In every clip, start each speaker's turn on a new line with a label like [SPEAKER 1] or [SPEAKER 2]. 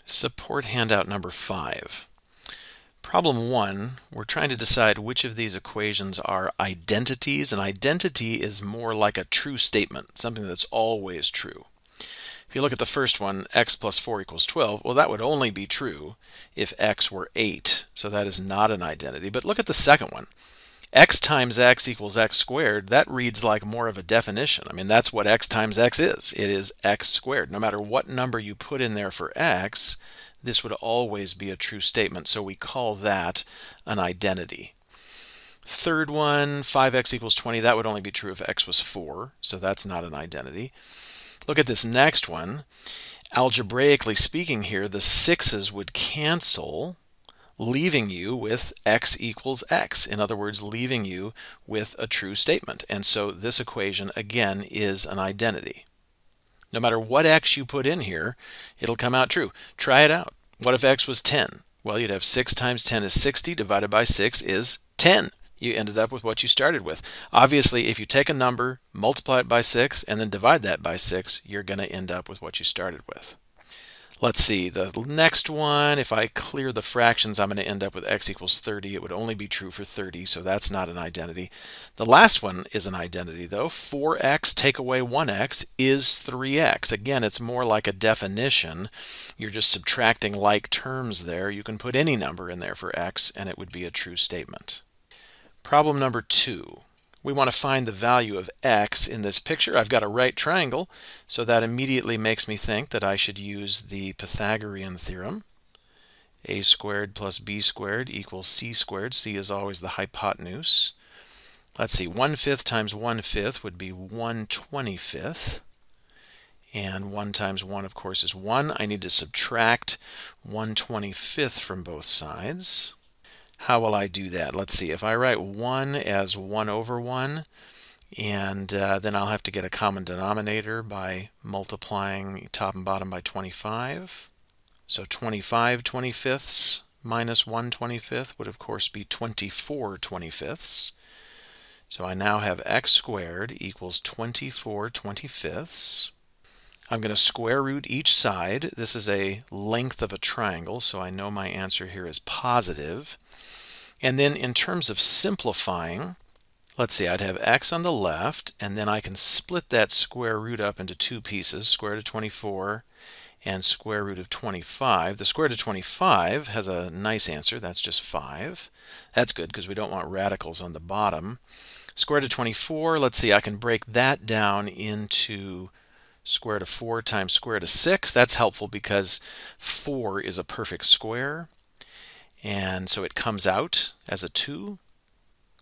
[SPEAKER 1] Support handout number 5. Problem 1, we're trying to decide which of these equations are identities. An identity is more like a true statement, something that's always true. If you look at the first one, x plus 4 equals 12, well, that would only be true if x were 8, so that is not an identity. But look at the second one. X times x equals x squared, that reads like more of a definition. I mean, that's what x times x is. It is x squared. No matter what number you put in there for x, this would always be a true statement, so we call that an identity. Third one, 5x equals 20, that would only be true if x was 4, so that's not an identity. Look at this next one. Algebraically speaking here, the 6's would cancel, leaving you with x equals x. In other words, leaving you with a true statement. And so this equation, again, is an identity. No matter what x you put in here, it'll come out true. Try it out. What if x was 10? Well, you'd have 6 times 10 is 60, divided by 6 is 10. You ended up with what you started with. Obviously, if you take a number, multiply it by 6, and then divide that by 6, you're going to end up with what you started with. Let's see, the next one, if I clear the fractions, I'm going to end up with x equals 30. It would only be true for 30, so that's not an identity. The last one is an identity, though. 4x take away 1x is 3x. Again, it's more like a definition. You're just subtracting like terms there. You can put any number in there for x, and it would be a true statement. Problem number 2. We want to find the value of x in this picture. I've got a right triangle, so that immediately makes me think that I should use the Pythagorean theorem. A squared plus b squared equals c squared. C is always the hypotenuse. Let's see, 1/5 times 1/5 would be 1/25. And 1 times 1, of course, is 1. I need to subtract 1/25 from both sides. How will I do that? Let's see, if I write 1 as 1 over 1, and then I'll have to get a common denominator by multiplying top and bottom by 25. So 25/25 minus 1/25 would, of course, be 24/25. So I now have x squared equals 24/25. I'm going to square root each side. This is a length of a triangle, so I know my answer here is positive. And then in terms of simplifying, let's see, I'd have x on the left, and then I can split that square root up into two pieces, square root of 24 and square root of 25. The square root of 25 has a nice answer. That's just 5. That's good because we don't want radicals on the bottom. Square root of 24, let's see, I can break that down into square root of 4 times square root of 6. That's helpful because 4 is a perfect square. And so it comes out as a 2.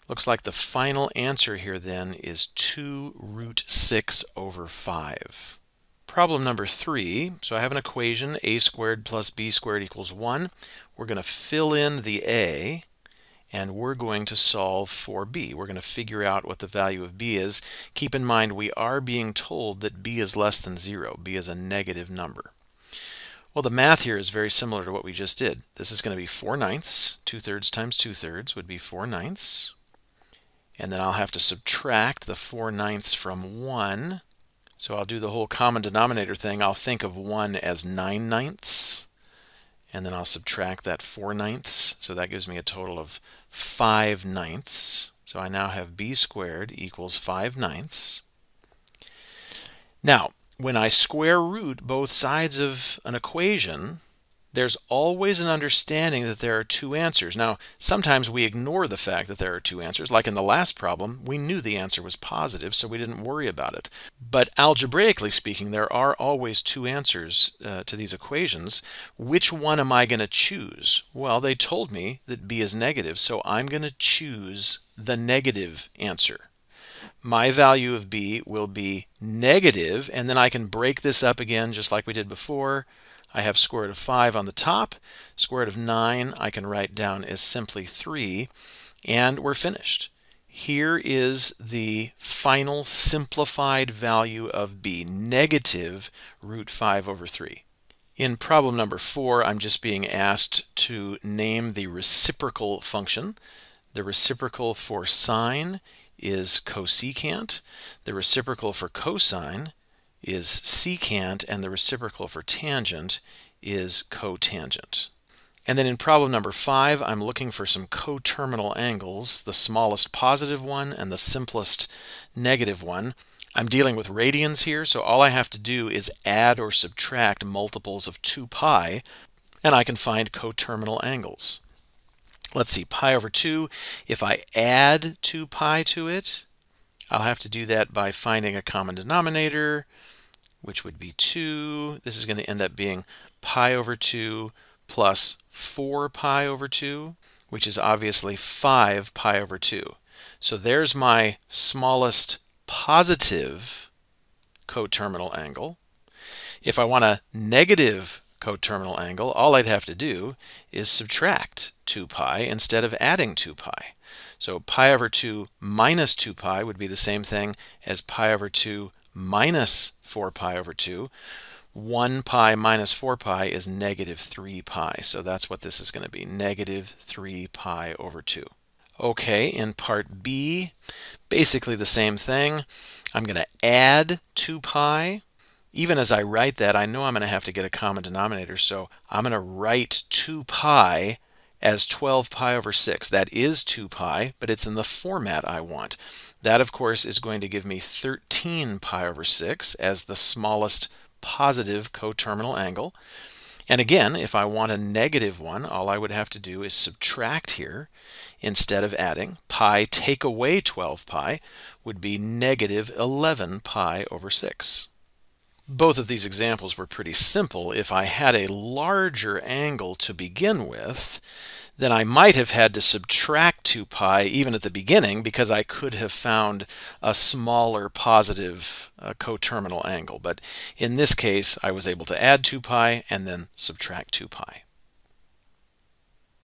[SPEAKER 1] Looks like the final answer here then is 2 root 6 over 5. Problem number 3. So I have an equation, a squared plus b squared equals 1. We're going to fill in the a, and we're going to solve for b. We're going to figure out what the value of b is. Keep in mind we are being told that b is less than 0. b is a negative number. Well, the math here is very similar to what we just did. This is going to be 4/9. 2/3 times 2/3 would be 4/9. And then I'll have to subtract the 4/9 from 1. So I'll do the whole common denominator thing. I'll think of 1 as 9/9. And then I'll subtract that 4/9. So that gives me a total of 5/9. So I now have b squared equals 5/9. Now, when I square root both sides of an equation, there's always an understanding that there are two answers. Now, sometimes we ignore the fact that there are two answers. Like in the last problem, we knew the answer was positive, so we didn't worry about it. But algebraically speaking, there are always two answers to these equations. Which one am I going to choose? Well, they told me that b is negative, so I'm going to choose the negative answer. My value of b will be negative, and then I can break this up again just like we did before. I have square root of 5 on the top. Square root of 9 I can write down as simply 3, and we're finished. Here is the final simplified value of b, negative root 5 over 3. In problem number 4, I'm just being asked to name the reciprocal function. The reciprocal for sine is cosecant. The reciprocal for cosine is secant, and the reciprocal for tangent is cotangent. And then in problem number 5, I'm looking for some coterminal angles, the smallest positive one and the simplest negative one. I'm dealing with radians here, so all I have to do is add or subtract multiples of 2 pi, and I can find coterminal angles. Let's see, pi over 2, if I add 2 pi to it, I'll have to do that by finding a common denominator, which would be 2. This is going to end up being pi over 2 plus 4 pi over 2, which is obviously 5 pi over 2. So there's my smallest positive coterminal angle. If I want a negative coterminal angle, all I'd have to do is subtract 2 pi instead of adding 2 pi. So pi over 2 minus 2 pi would be the same thing as pi over 2 minus 4 pi over 2. 1 pi minus 4 pi is negative 3 pi. So that's what this is going to be, negative 3 pi over 2. Okay, in part B, basically the same thing. I'm going to add 2 pi. Even as I write that, I know I'm going to have to get a common denominator, so I'm going to write 2 pi as 12 pi over 6. That is 2 pi, but it's in the format I want. That, of course, is going to give me 13 pi over 6 as the smallest positive coterminal angle. And again, if I want a negative one, all I would have to do is subtract here instead of adding. Pi take away 12 pi would be negative 11 pi over 6. Both of these examples were pretty simple. If I had a larger angle to begin with, then I might have had to subtract 2 pi even at the beginning because I could have found a smaller positive coterminal angle. But in this case, I was able to add 2 pi and then subtract 2 pi.